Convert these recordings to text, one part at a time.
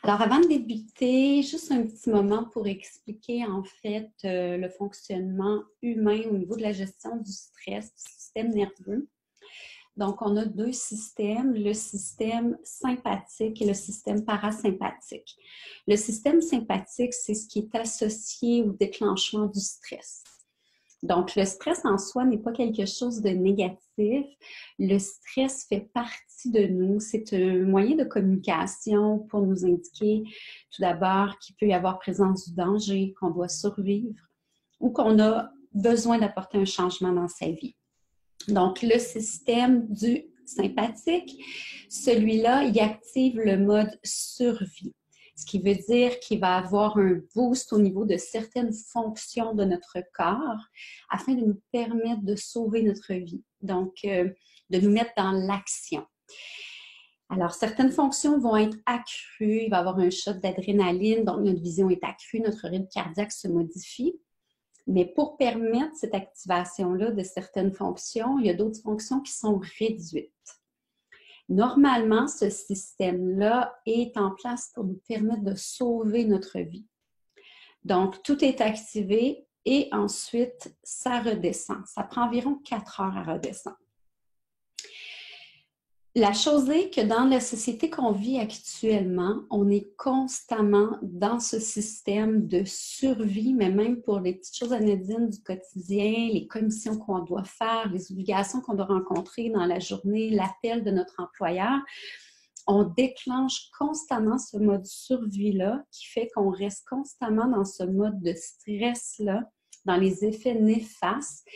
Alors, avant de débuter, juste un petit moment pour expliquer en fait le fonctionnement humain au niveau de la gestion du stress, du système nerveux. Donc, on a deux systèmes, le système sympathique et le système parasympathique. Le système sympathique, c'est ce qui est associé au déclenchement du stress. Donc, le stress en soi n'est pas quelque chose de négatif. Le stress fait partie de nous. C'est un moyen de communication pour nous indiquer tout d'abord qu'il peut y avoir présence du danger, qu'on doit survivre ou qu'on a besoin d'apporter un changement dans sa vie. Donc, le système du sympathique, celui-là, il active le mode survie. Ce qui veut dire qu'il va avoir un boost au niveau de certaines fonctions de notre corps afin de nous permettre de sauver notre vie, donc de nous mettre dans l'action. Alors, certaines fonctions vont être accrues, il va y avoir un shot d'adrénaline, donc notre vision est accrue, notre rythme cardiaque se modifie. Mais pour permettre cette activation-là de certaines fonctions, il y a d'autres fonctions qui sont réduites. Normalement, ce système-là est en place pour nous permettre de sauver notre vie. Donc, tout est activé et ensuite, ça redescend. Ça prend environ 4 heures à redescendre. La chose est que dans la société qu'on vit actuellement, on est constamment dans ce système de survie, mais même pour les petites choses anodines du quotidien, les commissions qu'on doit faire, les obligations qu'on doit rencontrer dans la journée, l'appel de notre employeur, on déclenche constamment ce mode survie-là qui fait qu'on reste constamment dans ce mode de stress-là, dans les effets néfastes.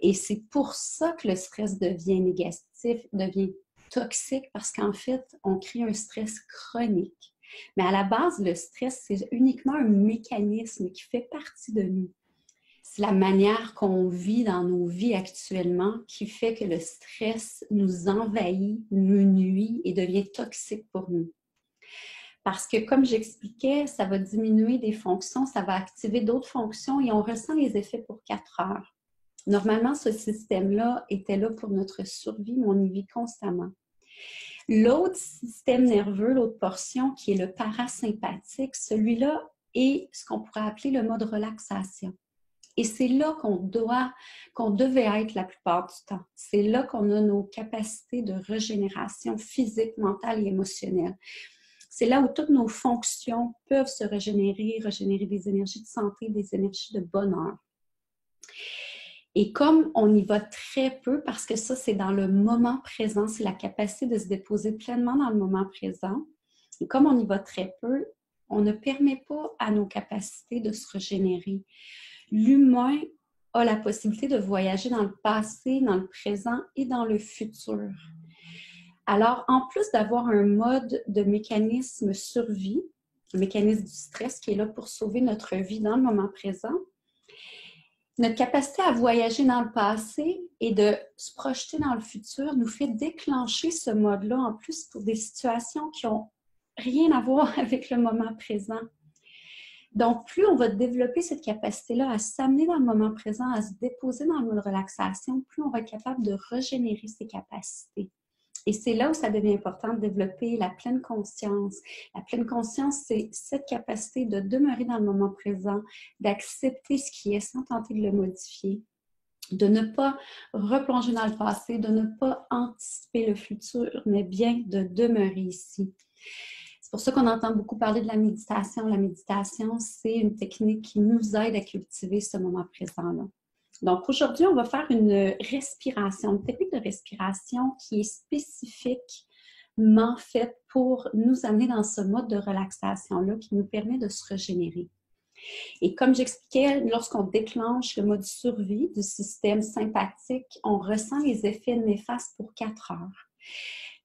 Et c'est pour ça que le stress devient négatif, devient toxique, parce qu'en fait, on crée un stress chronique. Mais à la base, le stress, c'est uniquement un mécanisme qui fait partie de nous. C'est la manière qu'on vit dans nos vies actuellement qui fait que le stress nous envahit, nous nuit et devient toxique pour nous. Parce que, comme j'expliquais, ça va diminuer des fonctions, ça va activer d'autres fonctions et on ressent les effets pour 4 heures. Normalement, ce système-là était là pour notre survie, mais on y vit constamment. L'autre système nerveux, l'autre portion, qui est le parasympathique, celui-là est ce qu'on pourrait appeler le mode relaxation. Et c'est là qu'on devait être la plupart du temps. C'est là qu'on a nos capacités de régénération physique, mentale et émotionnelle. C'est là où toutes nos fonctions peuvent se régénérer des énergies de santé, des énergies de bonheur. Et comme on y va très peu, parce que ça, c'est dans le moment présent, c'est la capacité de se déposer pleinement dans le moment présent, et comme on y va très peu, on ne permet pas à nos capacités de se régénérer. L'humain a la possibilité de voyager dans le passé, dans le présent et dans le futur. Alors, en plus d'avoir un mode de mécanisme survie, un mécanisme du stress qui est là pour sauver notre vie dans le moment présent, notre capacité à voyager dans le passé et de se projeter dans le futur nous fait déclencher ce mode-là en plus pour des situations qui n'ont rien à voir avec le moment présent. Donc, plus on va développer cette capacité-là à s'amener dans le moment présent, à se déposer dans le mode relaxation, plus on va être capable de régénérer ses capacités. Et c'est là où ça devient important de développer la pleine conscience. La pleine conscience, c'est cette capacité de demeurer dans le moment présent, d'accepter ce qui est sans tenter de le modifier, de ne pas replonger dans le passé, de ne pas anticiper le futur, mais bien de demeurer ici. C'est pour ça qu'on entend beaucoup parler de la méditation. La méditation, c'est une technique qui nous aide à cultiver ce moment présent-là. Donc, aujourd'hui, on va faire une respiration, une technique de respiration qui est spécifiquement faite pour nous amener dans ce mode de relaxation-là qui nous permet de se régénérer. Et comme j'expliquais, lorsqu'on déclenche le mode survie du système sympathique, on ressent les effets néfastes pour 4 heures.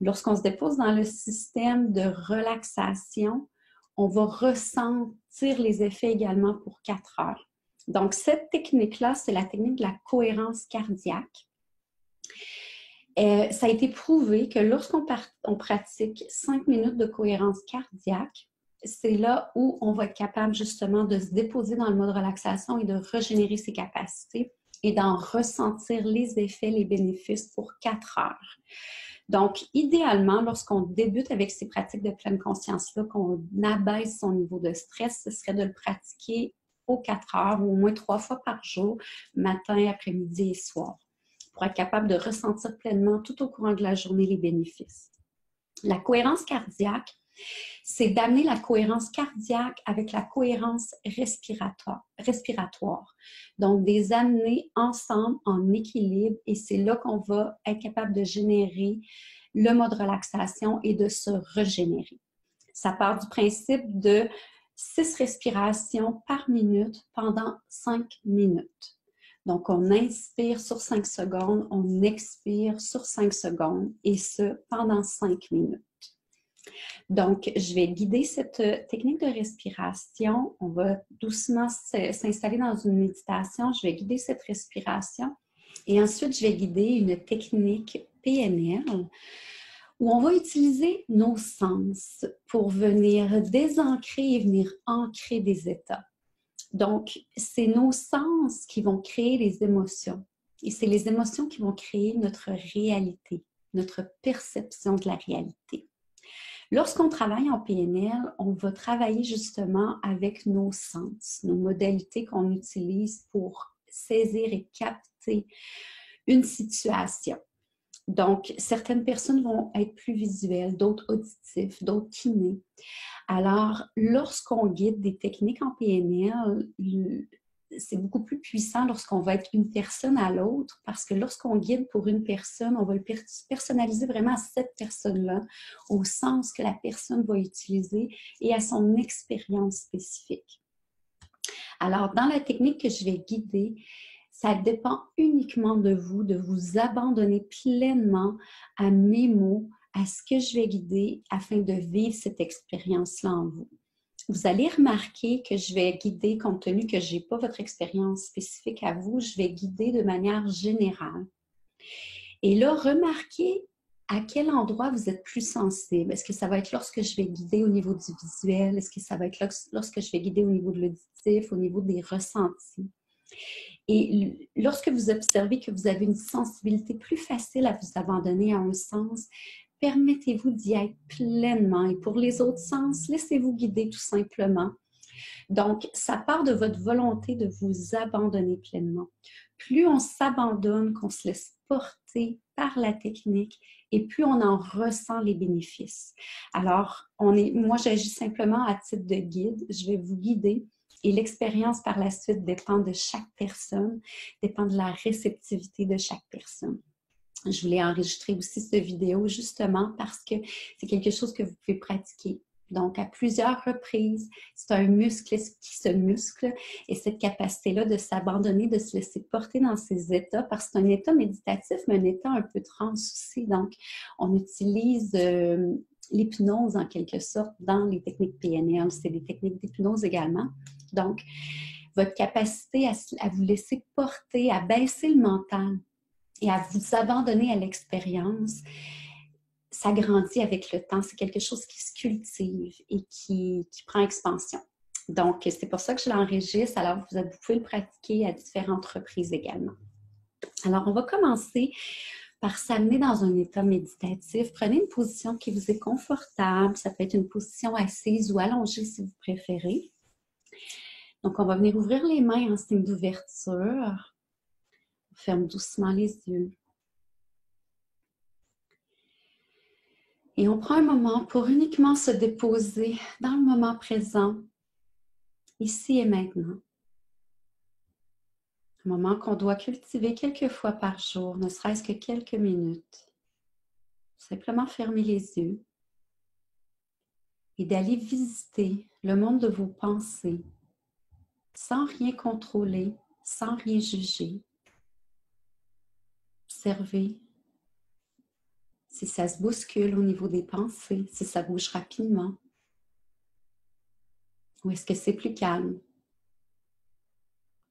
Lorsqu'on se dépose dans le système de relaxation, on va ressentir les effets également pour 4 heures. Donc, cette technique-là, c'est la technique de la cohérence cardiaque. Ça a été prouvé que lorsqu'on pratique 5 minutes de cohérence cardiaque, c'est là où on va être capable justement de se déposer dans le mode relaxation et de régénérer ses capacités et d'en ressentir les effets, les bénéfices pour 4 heures. Donc, idéalement, lorsqu'on débute avec ces pratiques de pleine conscience-là, qu'on abaisse son niveau de stress, ce serait de le pratiquer aux 4 heures ou au moins 3 fois par jour, matin, après-midi et soir, pour être capable de ressentir pleinement tout au courant de la journée les bénéfices. La cohérence cardiaque, c'est d'amener la cohérence cardiaque avec la cohérence respiratoire. Donc, des amener ensemble en équilibre et c'est là qu'on va être capable de générer le mode relaxation et de se régénérer. Ça part du principe de 6 respirations par minute pendant 5 minutes. Donc, on inspire sur 5 secondes, on expire sur 5 secondes et ce, pendant 5 minutes. Donc, je vais guider cette technique de respiration. On va doucement s'installer dans une méditation. Je vais guider cette respiration et ensuite, je vais guider une technique PNL où on va utiliser nos sens pour venir désancrer et venir ancrer des états. Donc, c'est nos sens qui vont créer les émotions et c'est les émotions qui vont créer notre réalité, notre perception de la réalité. Lorsqu'on travaille en PNL, on va travailler justement avec nos sens, nos modalités qu'on utilise pour saisir et capter une situation. Donc, certaines personnes vont être plus visuelles, d'autres auditifs, d'autres kinés. Alors, lorsqu'on guide des techniques en PNL, c'est beaucoup plus puissant lorsqu'on va être une personne à l'autre parce que lorsqu'on guide pour une personne, on va le personnaliser vraiment à cette personne-là au sens que la personne va utiliser et à son expérience spécifique. Alors, dans la technique que je vais guider, ça dépend uniquement de vous abandonner pleinement à mes mots, à ce que je vais guider afin de vivre cette expérience-là en vous. Vous allez remarquer que je vais guider, compte tenu que je n'ai pas votre expérience spécifique à vous, je vais guider de manière générale. Et là, remarquez à quel endroit vous êtes plus sensible. Est-ce que ça va être lorsque je vais guider au niveau du visuel? Est-ce que ça va être lorsque je vais guider au niveau de l'auditif, au niveau des ressentis? Et lorsque vous observez que vous avez une sensibilité plus facile à vous abandonner à un sens, permettez-vous d'y être pleinement. Et pour les autres sens, laissez-vous guider tout simplement. Donc, ça part de votre volonté de vous abandonner pleinement. Plus on s'abandonne, qu'on se laisse porter par la technique, et plus on en ressent les bénéfices. Alors, moi, j'agis simplement à titre de guide. Je vais vous guider. Et l'expérience par la suite dépend de chaque personne, dépend de la réceptivité de chaque personne. Je voulais enregistrer aussi cette vidéo justement parce que c'est quelque chose que vous pouvez pratiquer. Donc, à plusieurs reprises, c'est un muscle qui se muscle et cette capacité-là de s'abandonner, de se laisser porter dans ces états, parce que c'est un état méditatif, mais un état un peu trans aussi. Donc, on utilise l'hypnose en quelque sorte dans les techniques PNL. C'est des techniques d'hypnose également. Donc, votre capacité à vous laisser porter, à baisser le mental et à vous abandonner à l'expérience, ça grandit avec le temps. C'est quelque chose qui se cultive et qui prend expansion. Donc, c'est pour ça que je l'enregistre. Alors, vous pouvez le pratiquer à différentes reprises également. Alors, on va commencer par s'amener dans un état méditatif. Prenez une position qui vous est confortable. Ça peut être une position assise ou allongée si vous préférez. Donc, on va venir ouvrir les mains en signe d'ouverture. On ferme doucement les yeux. Et on prend un moment pour uniquement se déposer dans le moment présent, ici et maintenant. Un moment qu'on doit cultiver quelques fois par jour, ne serait-ce que quelques minutes. Simplement fermer les yeux et d'aller visiter le monde de vos pensées sans rien contrôler, sans rien juger. Observez si ça se bouscule au niveau des pensées, si ça bouge rapidement. Ou est-ce que c'est plus calme?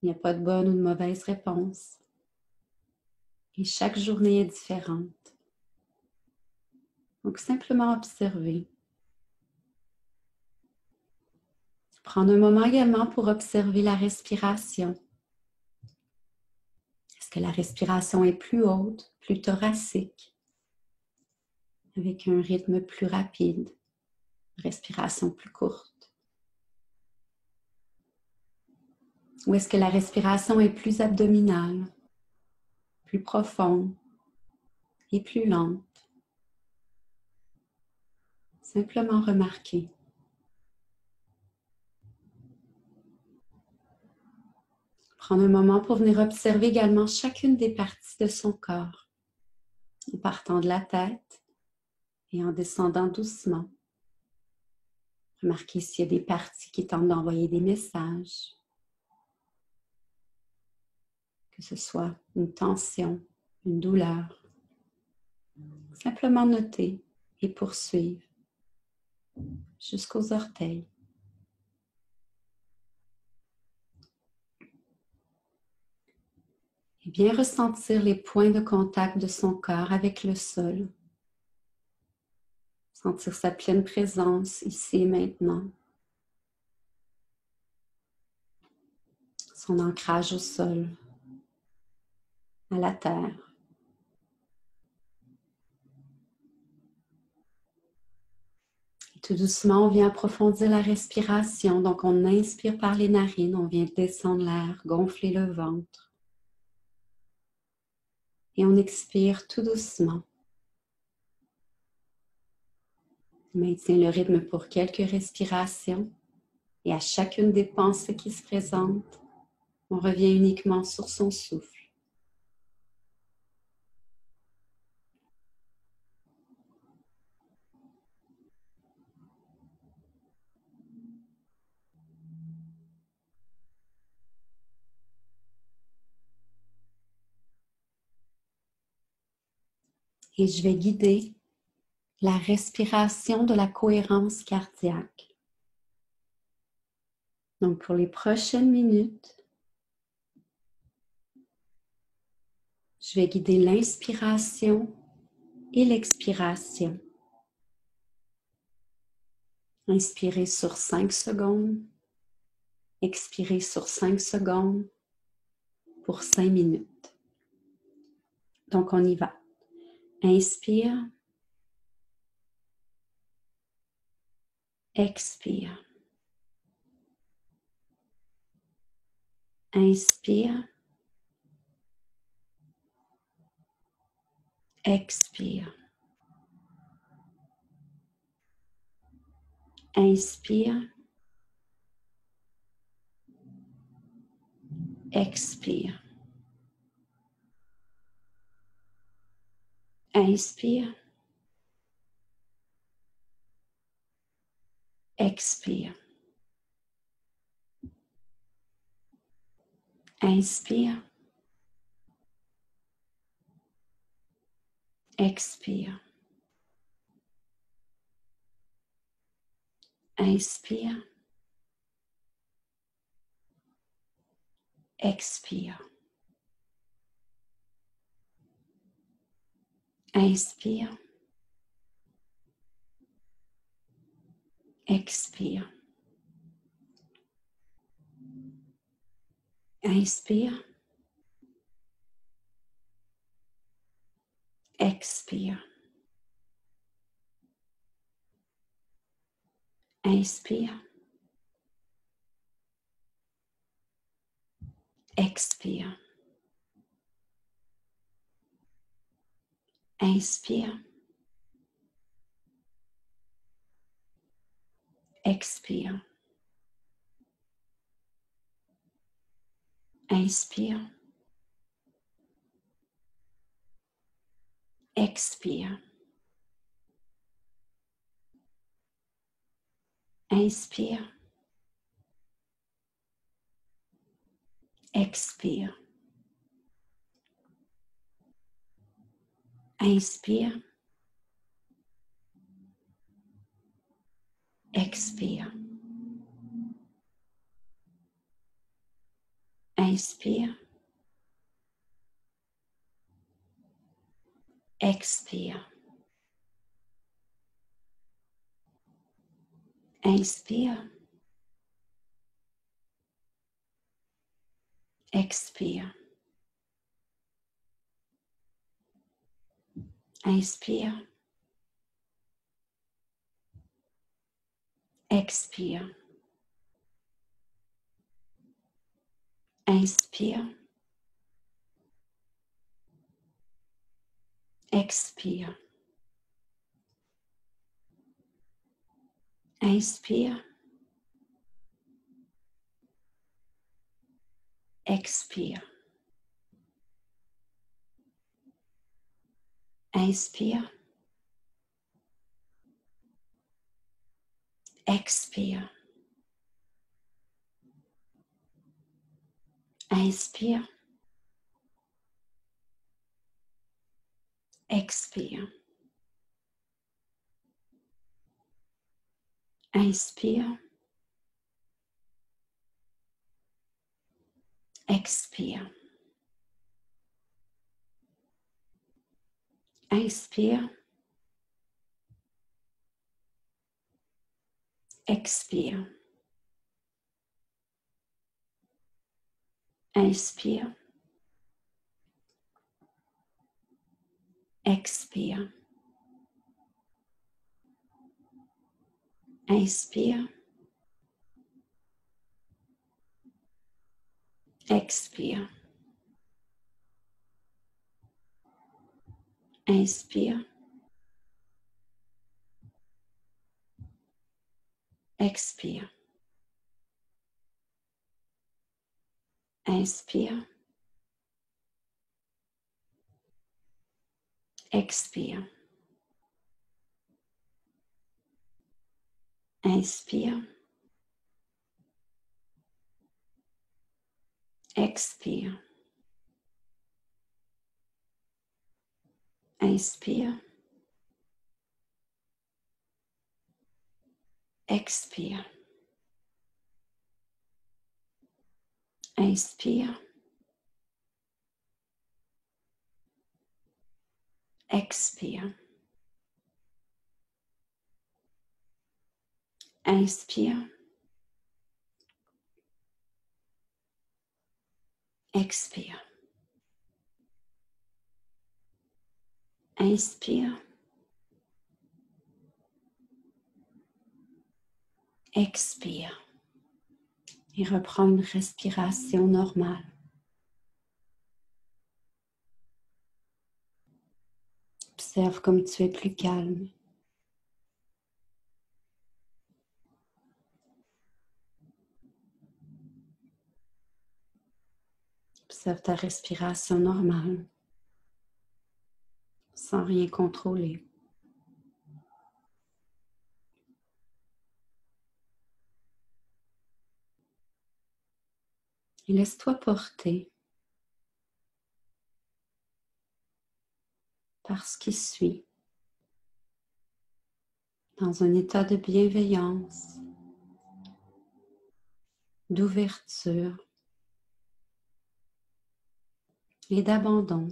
Il n'y a pas de bonne ou de mauvaise réponse. Et chaque journée est différente. Donc, simplement observer. Prendre un moment également pour observer la respiration. Est-ce que la respiration est plus haute, plus thoracique? avec un rythme plus rapide, respiration plus courte? Ou est-ce que la respiration est plus abdominale, plus profonde et plus lente? Simplement remarquer. Prendre un moment pour venir observer également chacune des parties de son corps, en partant de la tête et en descendant doucement. Remarquez s'il y a des parties qui tentent d'envoyer des messages, que ce soit une tension, une douleur. Simplement noter et poursuivre jusqu'aux orteils. Et bien ressentir les points de contact de son corps avec le sol. Sentir sa pleine présence ici et maintenant. Son ancrage au sol, à la terre. Et tout doucement, on vient approfondir la respiration. Donc, on inspire par les narines, on vient descendre l'air, gonfler le ventre. Et on expire tout doucement. On maintient le rythme pour quelques respirations. Et à chacune des pensées qui se présentent, on revient uniquement sur son souffle. Et je vais guider la respiration de la cohérence cardiaque. Donc, pour les prochaines minutes, je vais guider l'inspiration et l'expiration. Inspirez sur 5 secondes, expirez sur 5 secondes pour 5 minutes. Donc, on y va. Inspire, expire. Inspire, expire. Inspire, expire. Inspire, expire. Inspire, expire. Inspire, expire. Inspire, expire. Inspire, expire. Inspire, expire. Inspire, expire. Inspire, expire. Inspire, expire. Inspire, expire. Inspire, expire. Inspire, expire. Inspire, Expire. Inspire. Expire. Inspire. Expire. Inspire. Expire. Inspire. Expire. Inspire. Expire. Inspire. Expire. Inspire. Expire. Inspire. Expire. Inspire. Expire. Inspire. Expire. Inspire. Expire. Inspire. Expire. Inspire. Expire. Inspire. Expire. Inspire. Expire. Et reprends une respiration normale. Observe comme tu es plus calme. Observe ta respiration normale, sans rien contrôler. Et laisse-toi porter par ce qui suit, dans un état de bienveillance, d'ouverture et d'abandon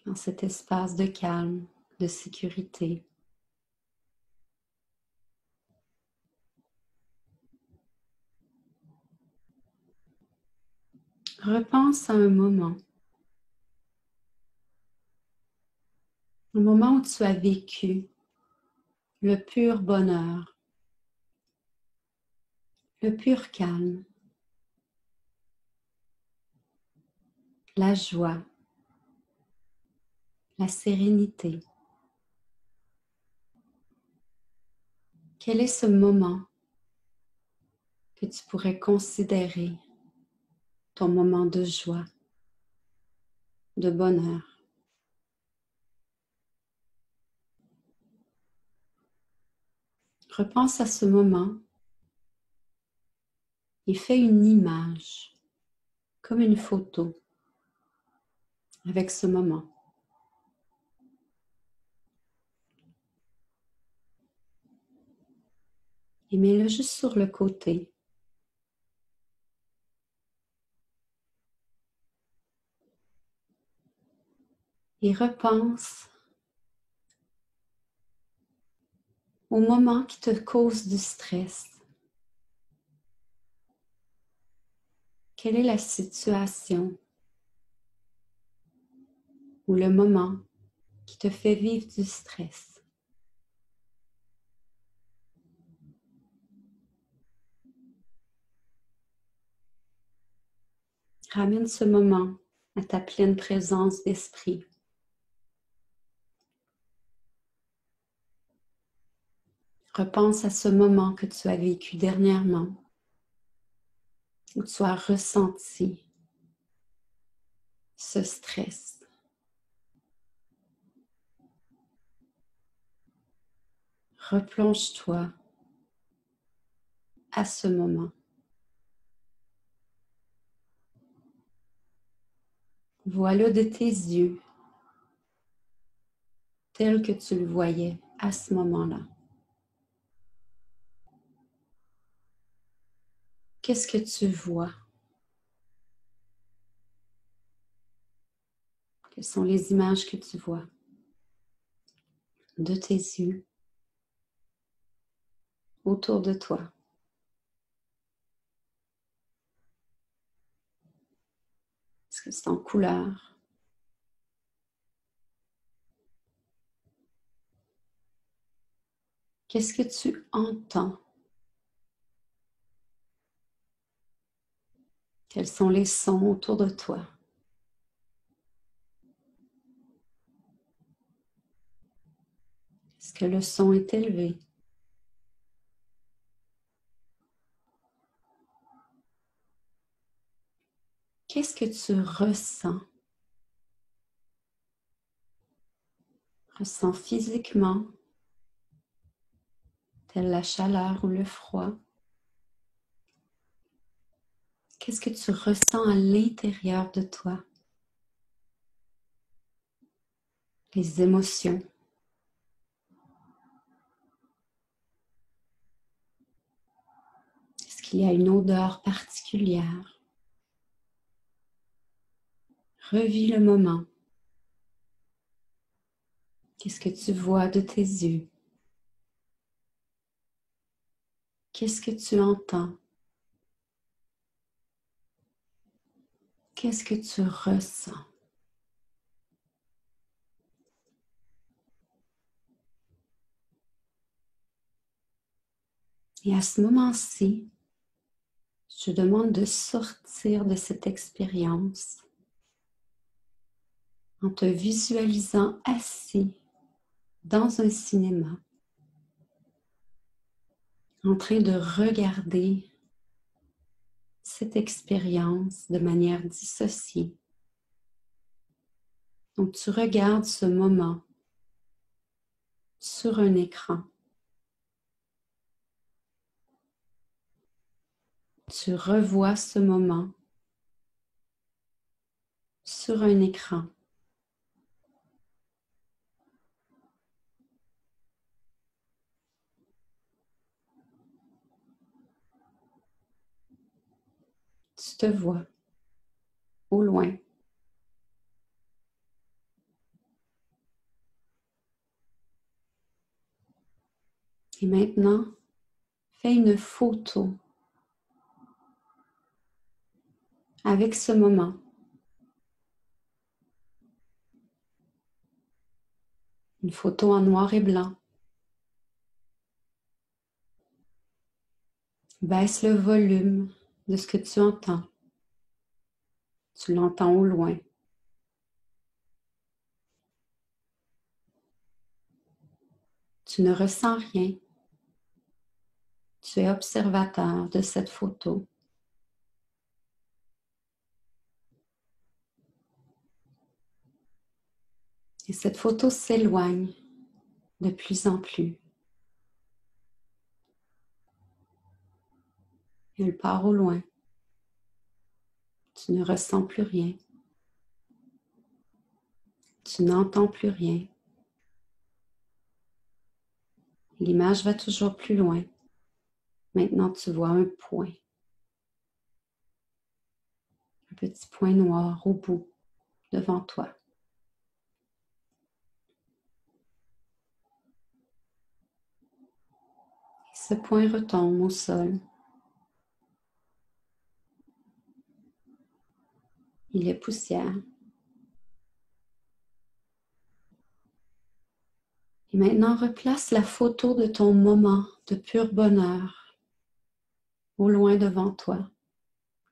dans cet espace de calme, de sécurité. Repense à un moment où tu as vécu le pur bonheur, le pur calme, la joie, la sérénité. Quel est ce moment que tu pourrais considérer ton moment de joie, de bonheur? Repense à ce moment et fais une image, comme une photo, avec ce moment. Et mets-le juste sur le côté. Et repense au moment qui te cause du stress. Quelle est la situation ou le moment qui te fait vivre du stress? Ramène ce moment à ta pleine présence d'esprit. Repense à ce moment que tu as vécu dernièrement, où tu as ressenti ce stress. Replonge-toi à ce moment. Vois-le de tes yeux, tel que tu le voyais à ce moment-là. Qu'est-ce que tu vois? Quelles sont les images que tu vois de tes yeux autour de toi? Est-ce que c'est en couleur? Qu'est-ce que tu entends? Quels sont les sons autour de toi? Est-ce que le son est élevé? Qu'est-ce que tu ressens? Ressens physiquement, telle la chaleur ou le froid. Qu'est-ce que tu ressens à l'intérieur de toi? Les émotions. Est-ce qu'il y a une odeur particulière? Revis le moment. Qu'est-ce que tu vois de tes yeux? Qu'est-ce que tu entends? Qu'est-ce que tu ressens? Et à ce moment-ci, je te demande de sortir de cette expérience en te visualisant assis dans un cinéma, en train de regarder cette expérience de manière dissociée. Donc, tu regardes ce moment sur un écran. Tu revois ce moment sur un écran. Tu te vois au loin. Et maintenant, fais une photo avec ce moment. Une photo en noir et blanc. Baisse le volume de ce que tu entends. Tu l'entends au loin. Tu ne ressens rien. Tu es observateur de cette photo. Et cette photo s'éloigne de plus en plus. Elle part au loin. Tu ne ressens plus rien. Tu n'entends plus rien. L'image va toujours plus loin. Maintenant, tu vois un point. Un petit point noir au bout, devant toi. Et ce point retombe au sol. Il est poussière. Et maintenant, replace la photo de ton moment de pur bonheur au loin devant toi.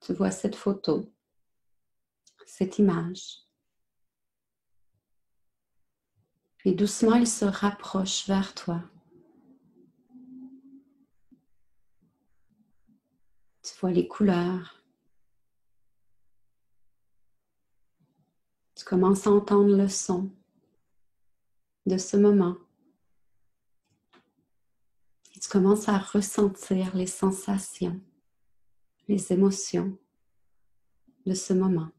Tu vois cette photo. cette image. Puis doucement, il se rapproche vers toi. Tu vois les couleurs. Tu commences à entendre le son de ce moment. Et tu commences à ressentir les sensations, les émotions de ce moment.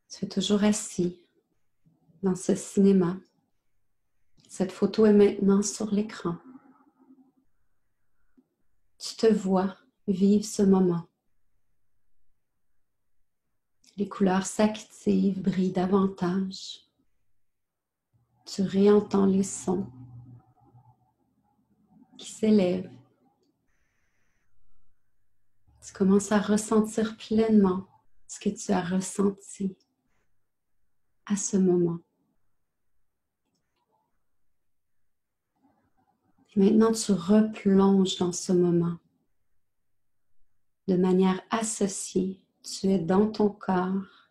Tu es toujours assis dans ce cinéma. Cette photo est maintenant sur l'écran. Tu te vois vivre ce moment. Les couleurs s'activent, brillent davantage. Tu réentends les sons qui s'élèvent. Tu commences à ressentir pleinement ce que tu as ressenti à ce moment. Et maintenant, tu replonges dans ce moment. De manière associée, tu es dans ton corps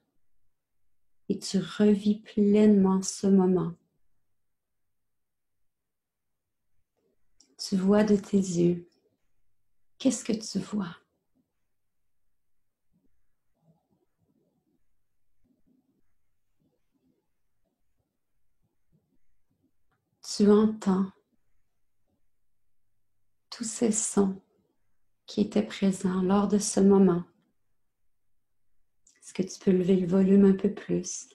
et tu revis pleinement ce moment. Tu vois de tes yeux. Qu'est-ce que tu vois? Tu entends tous ces sons qui étaient présents lors de ce moment. Est-ce que tu peux lever le volume un peu plus?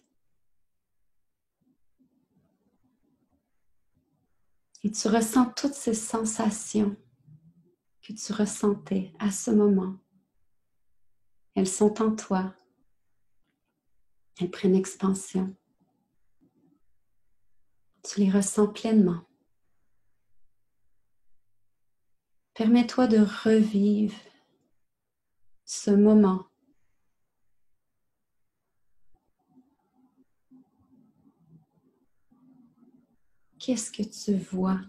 Et tu ressens toutes ces sensations que tu ressentais à ce moment. Elles sont en toi. Elles prennent expansion. Tu les ressens pleinement. Permets-toi de revivre ce moment. Qu'est-ce que tu vois?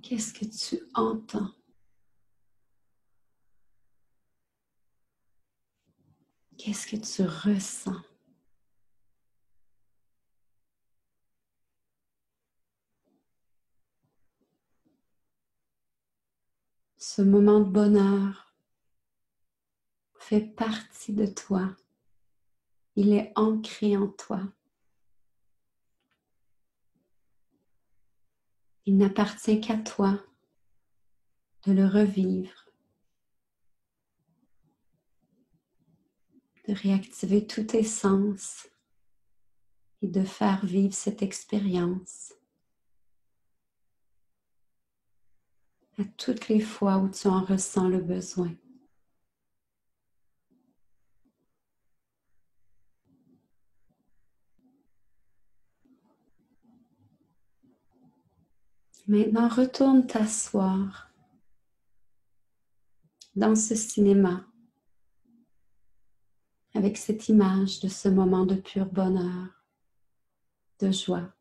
Qu'est-ce que tu entends? Qu'est-ce que tu ressens? Ce moment de bonheur fait partie de toi. Il est ancré en toi. Il n'appartient qu'à toi de le revivre, de réactiver tous tes sens et de faire vivre cette expérience à toutes les fois où tu en ressens le besoin. Maintenant, retourne t'asseoir dans ce cinéma avec cette image de ce moment de pur bonheur, de joie.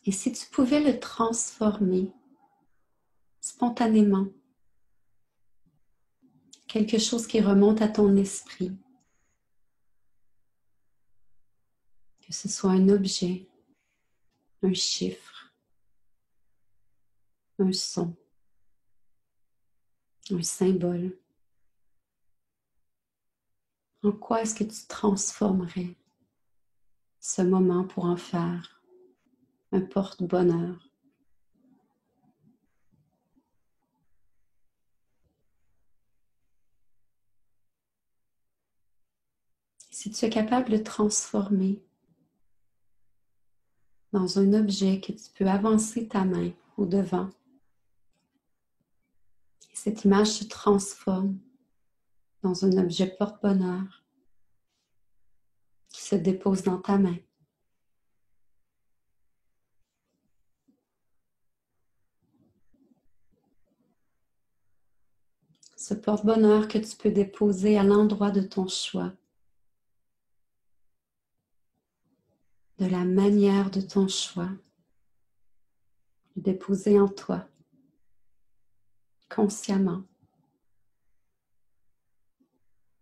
Et si tu pouvais le transformer spontanément, quelque chose qui remonte à ton esprit, que ce soit un objet, un chiffre, un son, un symbole, en quoi est-ce que tu transformerais ce moment pour en faire un porte-bonheur? Si tu es capable de transformer dans un objet que tu peux avancer ta main au devant, et cette image se transforme dans un objet porte-bonheur qui se dépose dans ta main. Ce porte-bonheur que tu peux déposer à l'endroit de ton choix, de la manière de ton choix, de déposer en toi, consciemment,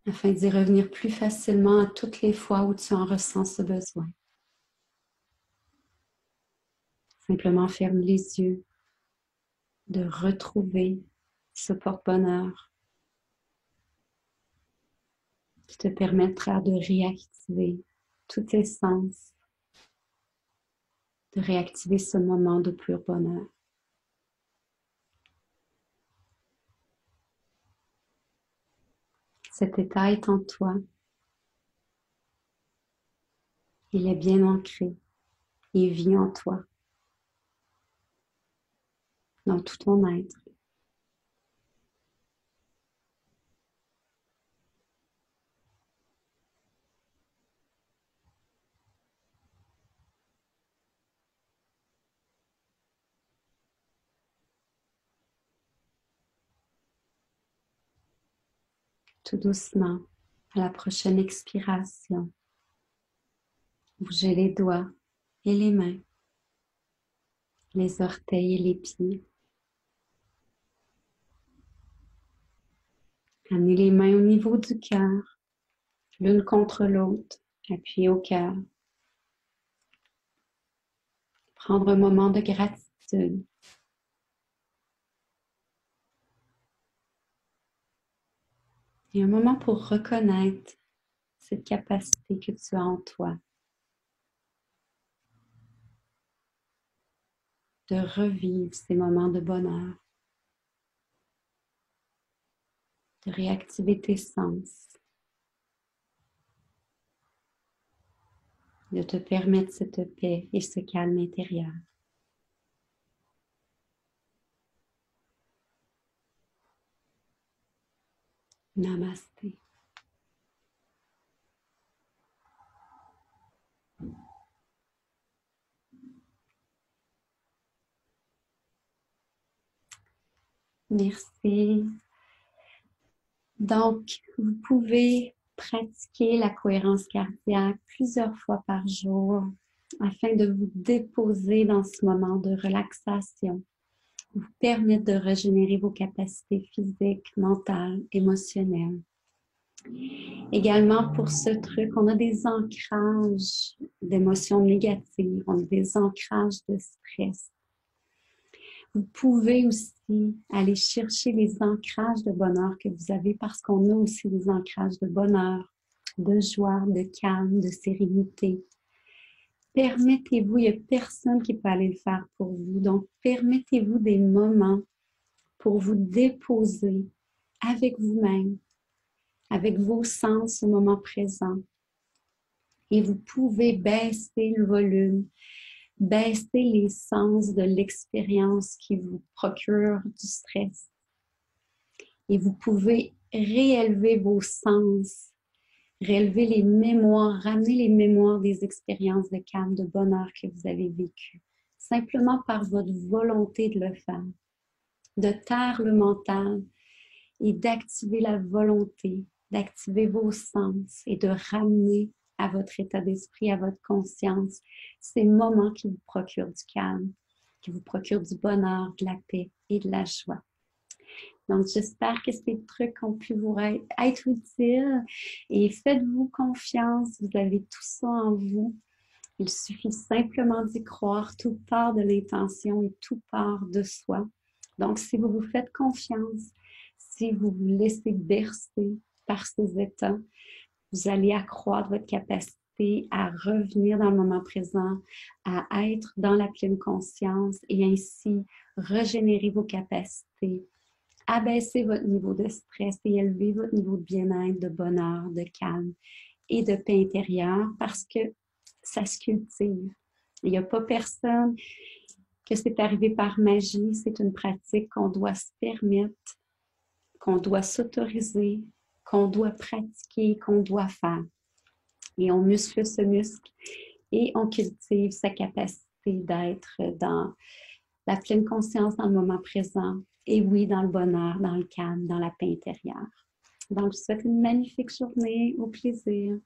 afin d'y revenir plus facilement à toutes les fois où tu en ressens ce besoin. Simplement ferme les yeux, de retrouver ce porte-bonheur qui te permettra de réactiver tous tes sens, de réactiver ce moment de pur bonheur. Cet état est en toi. Il est bien ancré. Il vit en toi, dans tout ton être. Tout doucement, à la prochaine expiration, bougez les doigts et les mains, les orteils et les pieds. Amenez les mains au niveau du cœur, l'une contre l'autre, appuyez au cœur. Prendre un moment de gratitude. Et un moment pour reconnaître cette capacité que tu as en toi de revivre ces moments de bonheur, de réactiver tes sens, de te permettre cette paix et ce calme intérieur. Namasté. Merci. Donc, vous pouvez pratiquer la cohérence cardiaque plusieurs fois par jour afin de vous déposer dans ce moment de relaxation, vous permettre de régénérer vos capacités physiques, mentales, émotionnelles. Également, pour ce truc, on a des ancrages d'émotions négatives, on a des ancrages de stress. Vous pouvez aussi aller chercher les ancrages de bonheur que vous avez parce qu'on a aussi des ancrages de bonheur, de joie, de calme, de sérénité. Permettez-vous, il n'y a personne qui peut aller le faire pour vous. Donc, permettez-vous des moments pour vous déposer avec vous-même, avec vos sens au moment présent. Et vous pouvez baisser le volume, baisser les sens de l'expérience qui vous procure du stress. Et vous pouvez réélever vos sens, réélever les mémoires, ramener les mémoires des expériences de calme, de bonheur que vous avez vécues, simplement par votre volonté de le faire, de taire le mental et d'activer la volonté, d'activer vos sens et de ramener à votre état d'esprit, à votre conscience, ces moments qui vous procurent du calme, qui vous procurent du bonheur, de la paix et de la joie. Donc, j'espère que ces trucs ont pu vous être utiles et faites-vous confiance, vous avez tout ça en vous. Il suffit simplement d'y croire, tout part de l'intention et tout part de soi. Donc, si vous vous faites confiance, si vous vous laissez bercer par ces états, vous allez accroître votre capacité à revenir dans le moment présent, à être dans la pleine conscience et ainsi régénérer vos capacités, abaisser votre niveau de stress et élever votre niveau de bien-être, de bonheur, de calme et de paix intérieure parce que ça se cultive. Il n'y a pas personne que c'est arrivé par magie, c'est une pratique qu'on doit se permettre, qu'on doit s'autoriser, qu'on doit pratiquer, qu'on doit faire. Et on muscle ce muscle et on cultive sa capacité d'être dans la pleine conscience dans le moment présent et oui, dans le bonheur, dans le calme, dans la paix intérieure. Donc, je vous souhaite une magnifique journée. Au plaisir.